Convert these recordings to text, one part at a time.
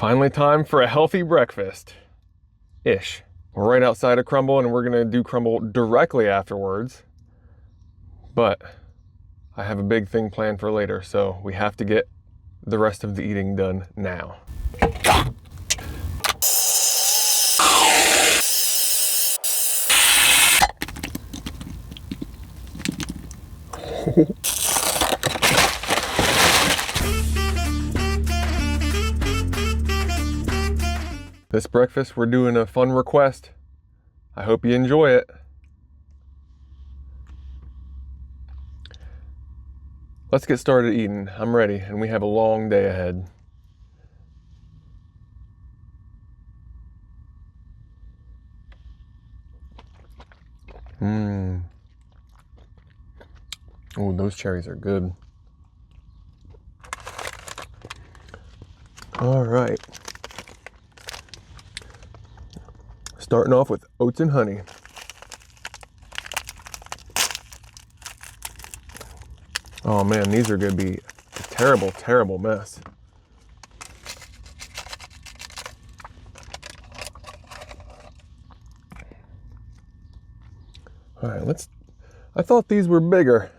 Finally time for a healthy breakfast-ish. We're right outside of Crumble and we're gonna do Crumble directly afterwards. But I have a big thing planned for later, so we have to get the rest of the eating done now. This breakfast, we're doing a fun request. I hope you enjoy it. Let's get started eating. I'm ready, and we have a long day ahead. Oh, those cherries are good. All right. Starting off with oats and honey. Oh man, these are gonna be a terrible, terrible mess. All right, I thought these were bigger.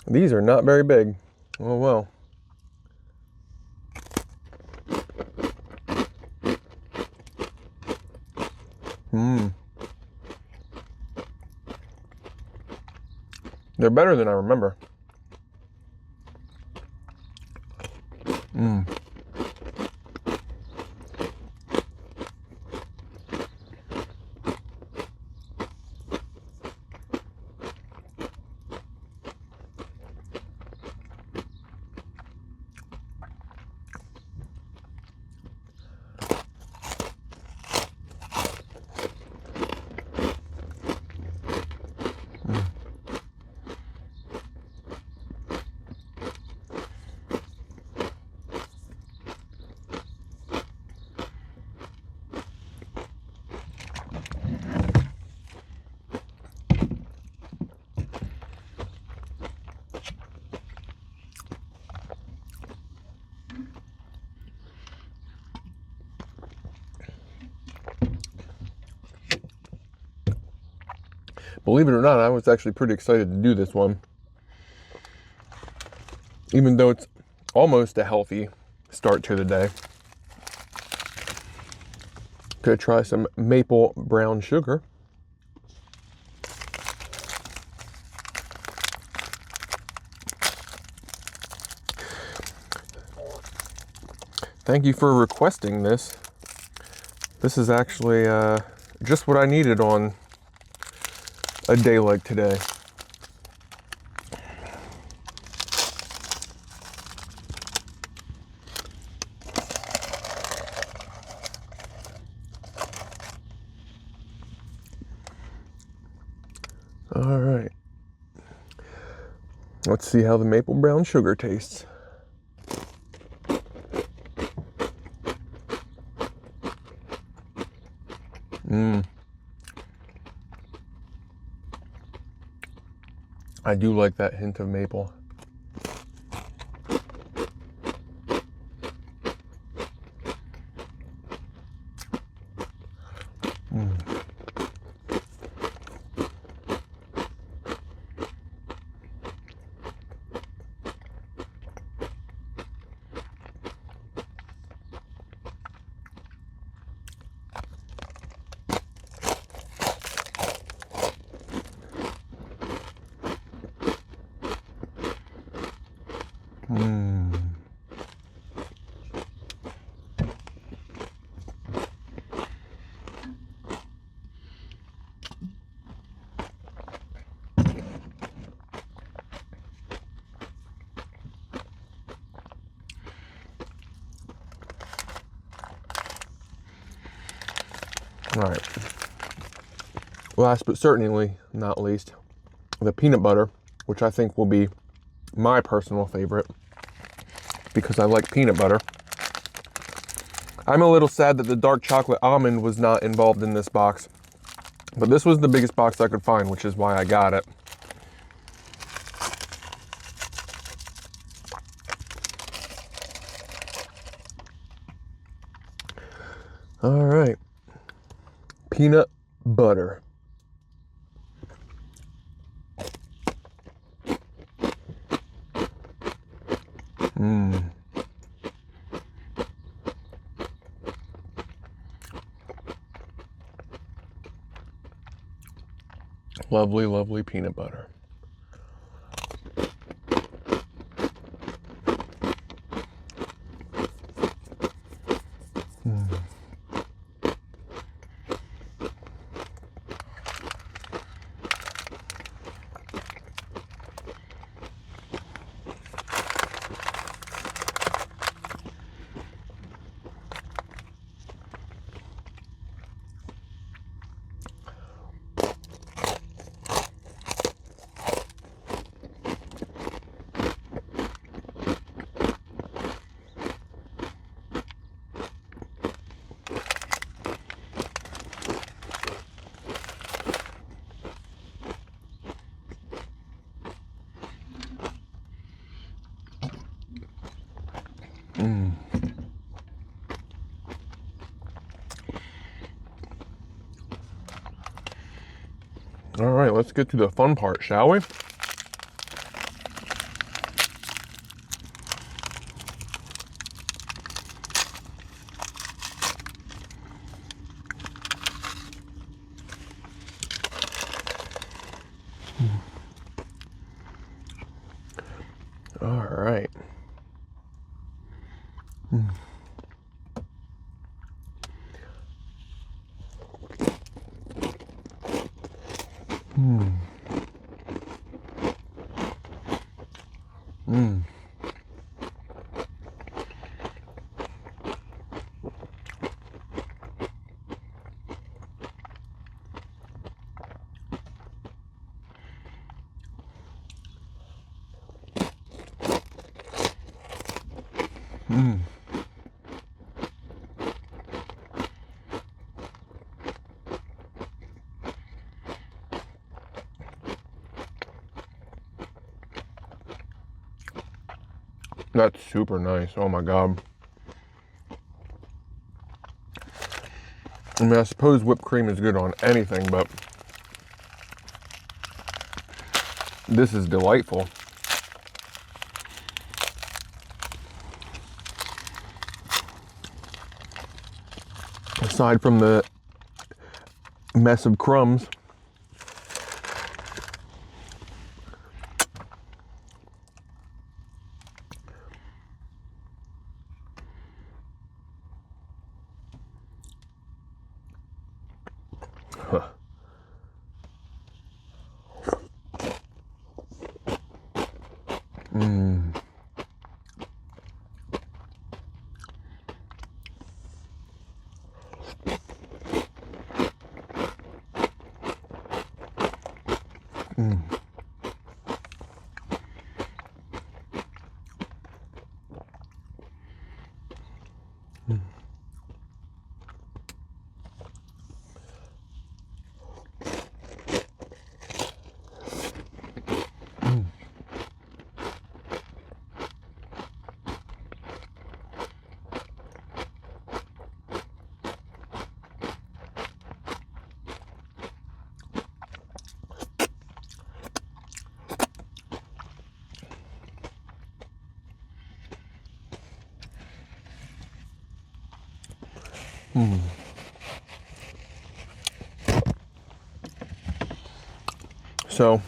These are not very big. Oh well. They're better than I remember. Believe it or not, I was actually pretty excited to do this one. Even though it's almost a healthy start to the day. Gonna try some maple brown sugar. Thank you for requesting this. This is actually just what I needed on a day like today. All right. Let's see how the maple brown sugar tastes. I do like that hint of maple. All right. Last but certainly not least, the peanut butter, which I think will be my personal favorite because I like peanut butter. I'm a little sad that the dark chocolate almond was not involved in this box, but this was the biggest box I could find, which is why I got it. All right. Peanut butter. Mmm. Lovely, lovely peanut butter. Mm. All right, let's get to the fun part, shall we? All right. Mm. Mm. Mm. Mm. That's super nice. Oh my God. I mean, I suppose whipped cream is good on anything, but this is delightful. Aside from the mess of crumbs. Huh. Mm. Mm. Mm. Mm. Mm. So,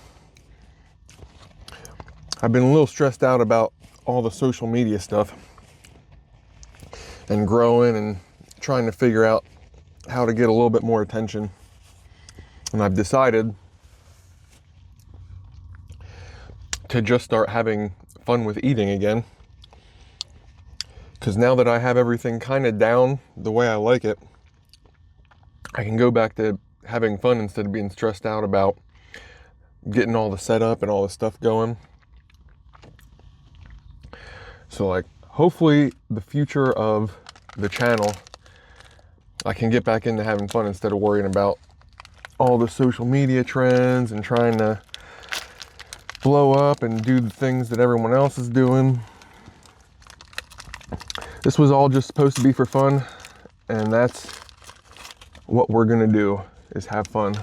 I've been a little stressed out about all the social media stuff and growing and trying to figure out how to get a little bit more attention. And I've decided to just start having fun with eating again. Because now that I have everything kind of down the way I like it, I can go back to having fun instead of being stressed out about getting all the setup and all the stuff going. So like, hopefully the future of the channel, I can get back into having fun instead of worrying about all the social media trends and trying to blow up and do the things that everyone else is doing. This was all just supposed to be for fun, and that's what we're gonna do is have fun.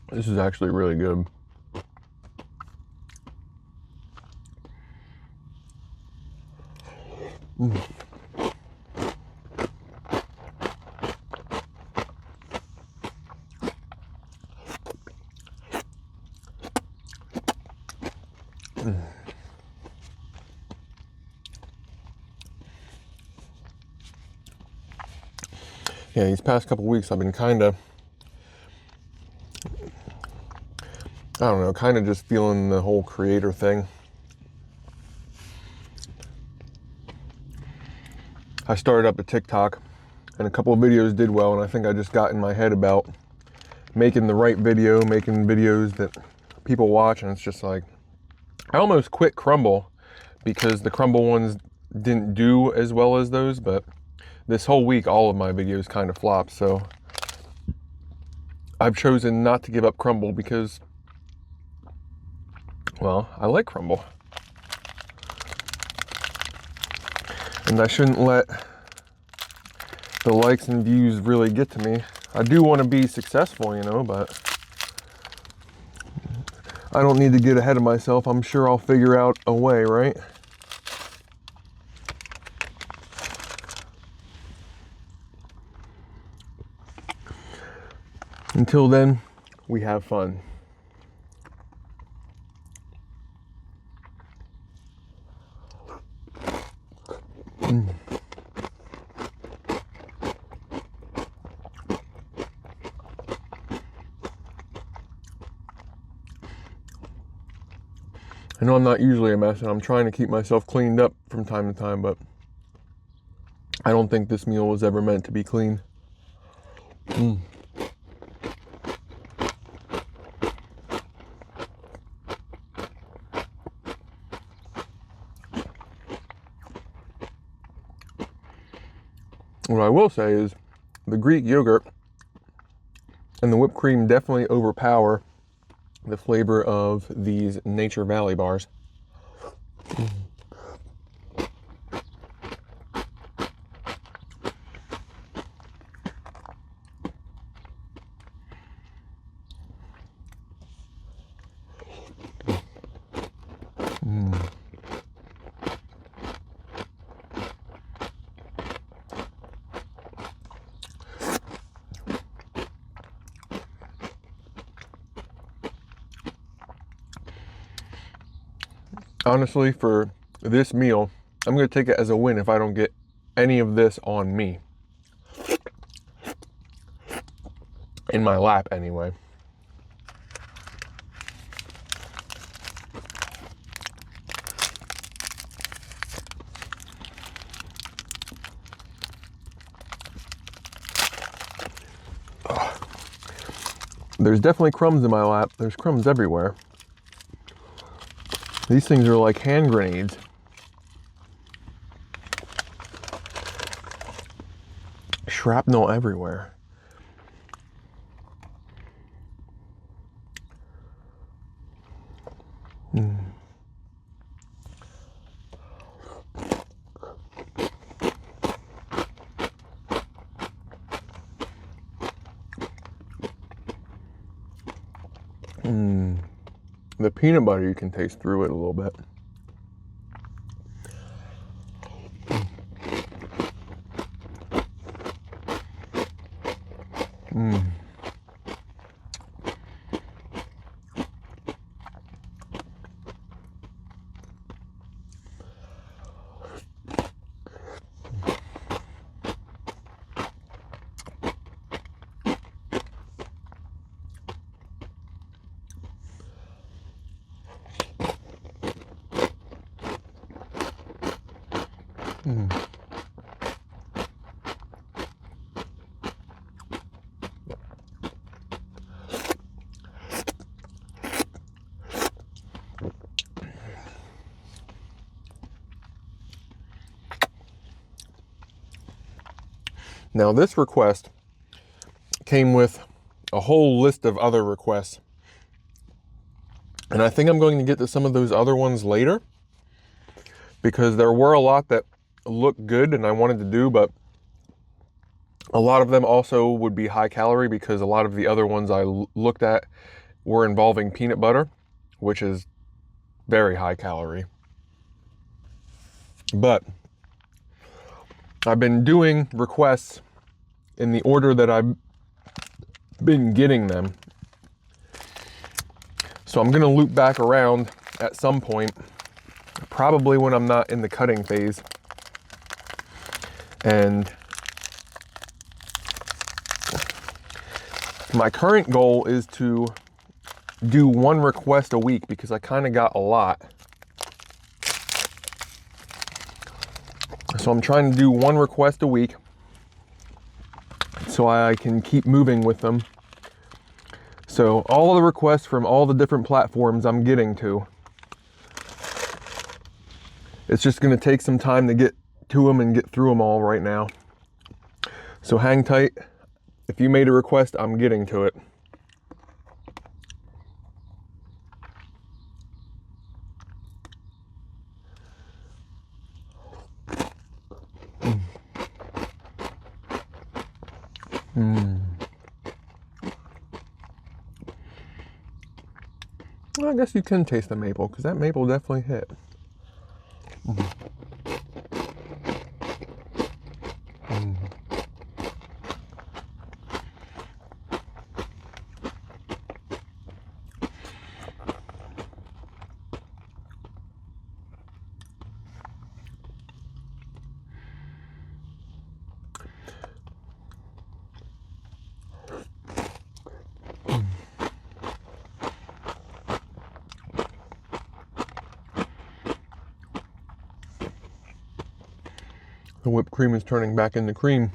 This is actually really good. Yeah, these past couple weeks I've been kind of, I don't know, kind of just feeling the whole creator thing. I started up a TikTok and a couple of videos did well, and I think I just got in my head about making the right video, making videos that people watch, and it's just like, I almost quit Crumble because the Crumble ones didn't do as well as those, but this whole week all of my videos kind of flopped, so I've chosen not to give up Crumble because, well, I like Crumble. And I shouldn't let the likes and views really get to me. I do want to be successful, you know, but I don't need to get ahead of myself. I'm sure I'll figure out a way, right? Until then, we have fun. I know I'm not usually a mess, and I'm trying to keep myself cleaned up from time to time, but I don't think this meal was ever meant to be clean. What I will say is the Greek yogurt and the whipped cream definitely overpower the flavor of these Nature Valley bars. Honestly, for this meal, I'm going to take it as a win if I don't get any of this on me. In my lap, anyway. There's definitely crumbs in my lap. There's crumbs everywhere. These things are like hand grenades. Shrapnel everywhere. The peanut butter, you can taste through it a little bit. Now, this request came with a whole list of other requests. And I think I'm going to get to some of those other ones later, because there were a lot that looked good and I wanted to do, but a lot of them also would be high calorie, because a lot of the other ones I looked at were involving peanut butter, which is very high calorie. But I've been doing requests in the order that I've been getting them. So I'm going to loop back around at some point, probably when I'm not in the cutting phase. And my current goal is to do one request a week, because I kind of got a lot. So I'm trying to do one request a week so I can keep moving with them. So all of the requests from all the different platforms I'm getting to. It's just going to take some time to get to them and get through them all right now. So hang tight. If you made a request, I'm getting to it. Well, I guess you can taste the maple, because that maple definitely hit. The whipped cream is turning back into cream.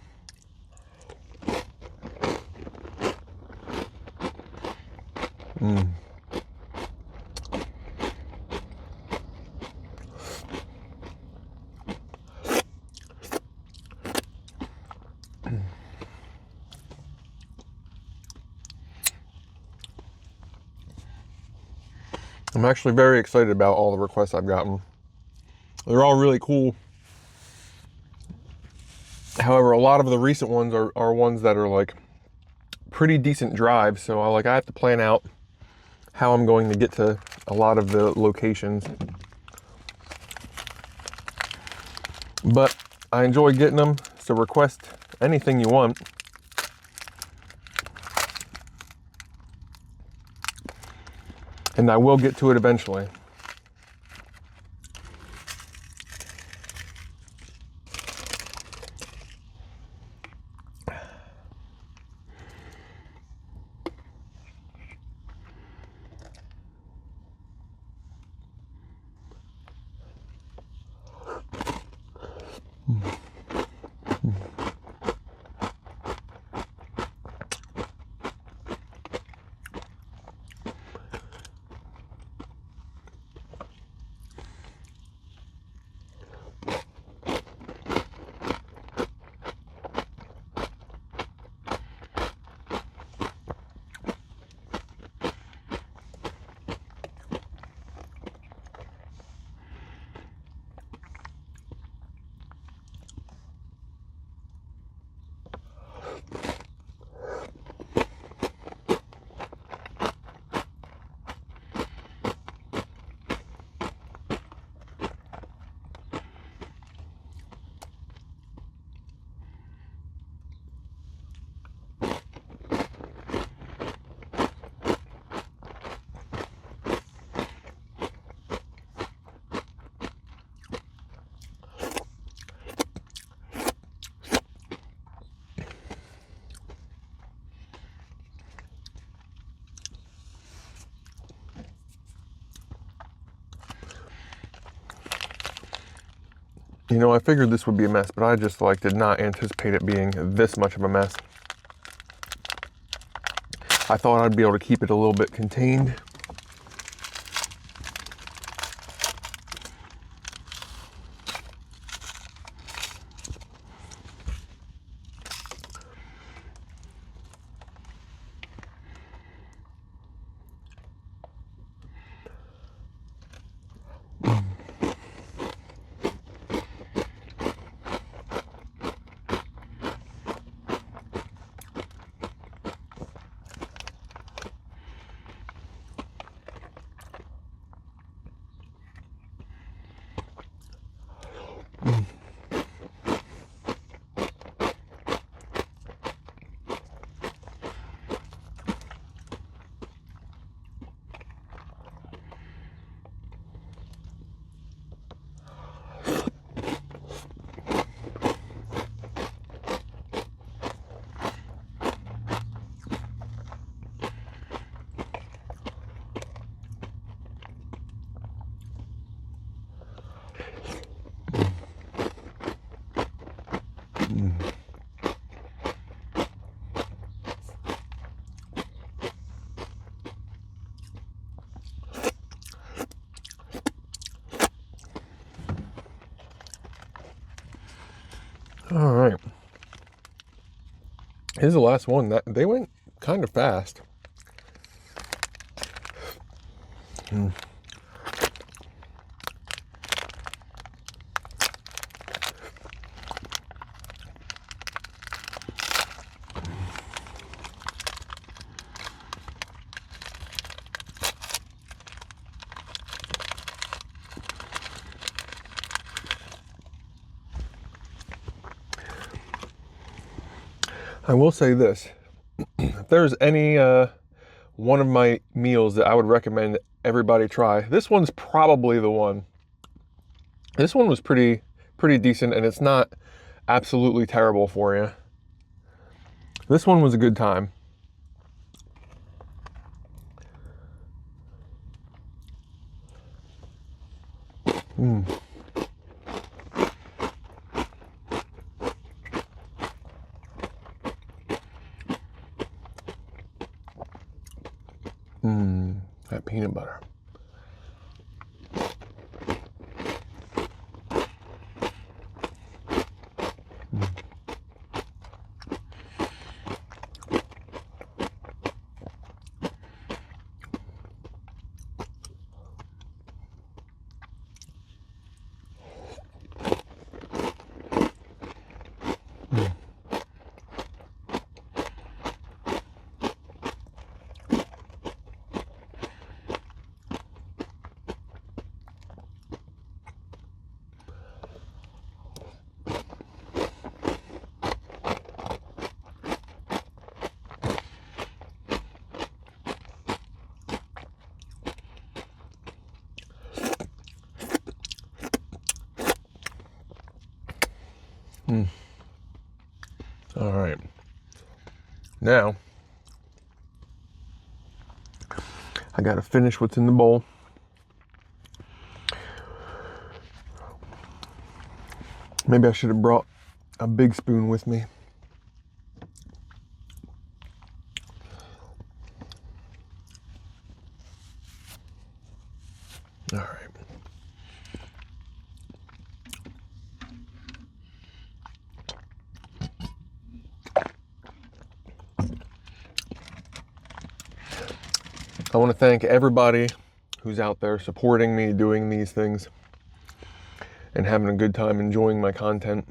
I'm actually very excited about all the requests I've gotten. They're all really cool. However, a lot of the recent ones are ones that are like pretty decent drives, so I have to plan out how I'm going to get to a lot of the locations. But I enjoy getting them, so request anything you want. And I will get to it eventually. You know, I figured this would be a mess, but I just like did not anticipate it being this much of a mess. I thought I'd be able to keep it a little bit contained. All right. Here's the last one. That they went kind of fast. I will say this. If there's any one of my meals that I would recommend everybody try, this one's probably the one. This one was pretty decent, and it's not absolutely terrible for you. This one was a good time. That peanut butter. All right. Now, I gotta finish what's in the bowl. Maybe I should have brought a big spoon with me. All right. I want to thank everybody who's out there supporting me doing these things and having a good time enjoying my content.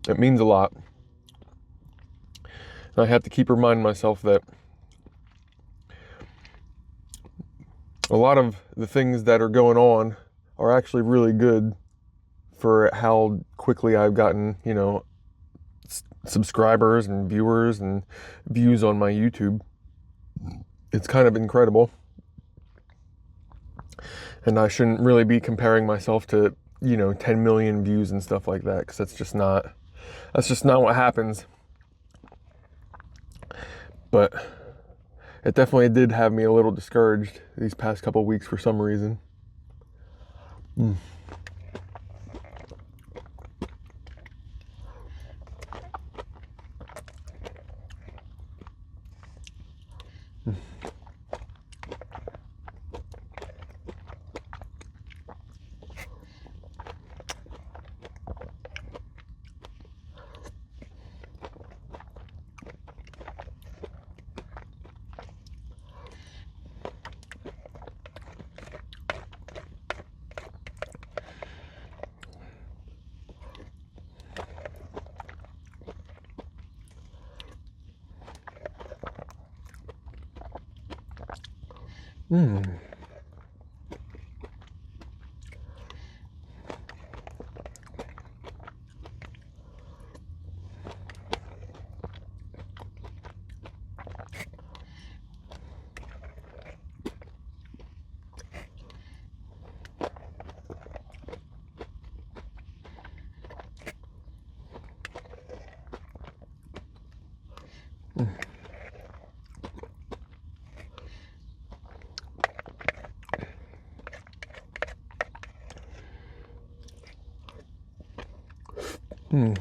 It means a lot. And I have to keep reminding myself that a lot of the things that are going on are actually really good for how quickly I've gotten, you know, subscribers and viewers and views on my YouTube. It's kind of incredible. And I shouldn't really be comparing myself to, you know, 10 million views and stuff like that, because that's just not what happens. But it definitely did have me a little discouraged these past couple weeks for some reason. Mmm. Mm.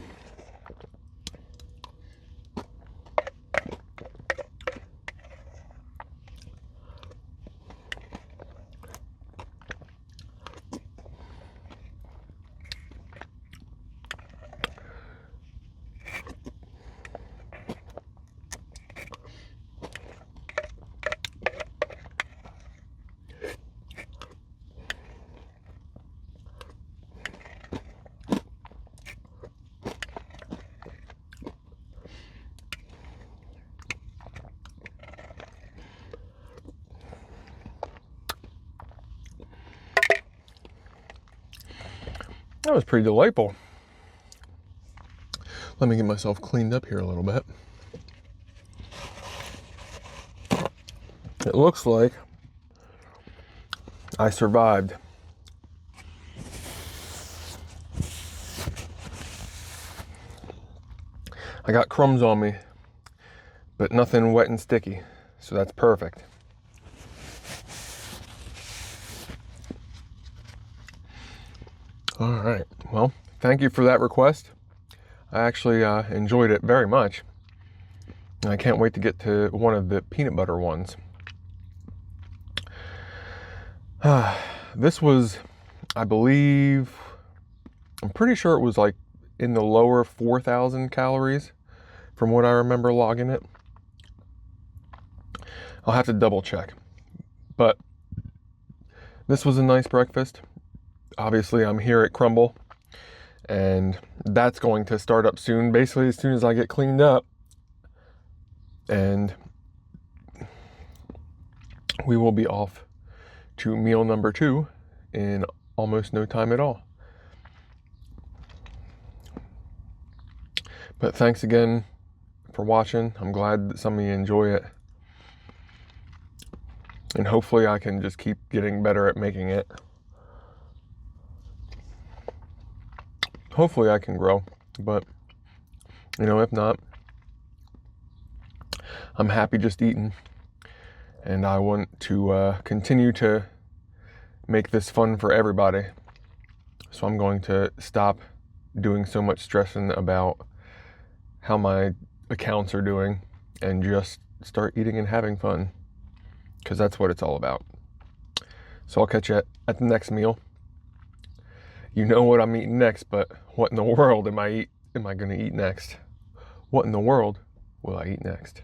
That was pretty delightful. Let me get myself cleaned up here a little bit. It looks like I survived. I got crumbs on me, but nothing wet and sticky, so that's perfect. All right, well, thank you for that request. I actually enjoyed it very much. I can't wait to get to one of the peanut butter ones. This was, I believe, I'm pretty sure it was like in the lower 4,000 calories from what I remember logging it. I'll have to double check. But this was a nice breakfast. Obviously, I'm here at Crumble, and that's going to start up soon, basically as soon as I get cleaned up. And we will be off to meal number 2 in almost no time at all. But thanks again for watching. I'm glad that some of you enjoy it. And hopefully I can just keep getting better at making it. Hopefully I can grow, but you know, if not, I'm happy just eating. And I want to continue to make this fun for everybody. So I'm going to stop doing so much stressing about how my accounts are doing and just start eating and having fun, because that's what it's all about. So I'll catch you at the next meal. You know what I'm eating next, but what in the world am I going to eat next? What in the world will I eat next?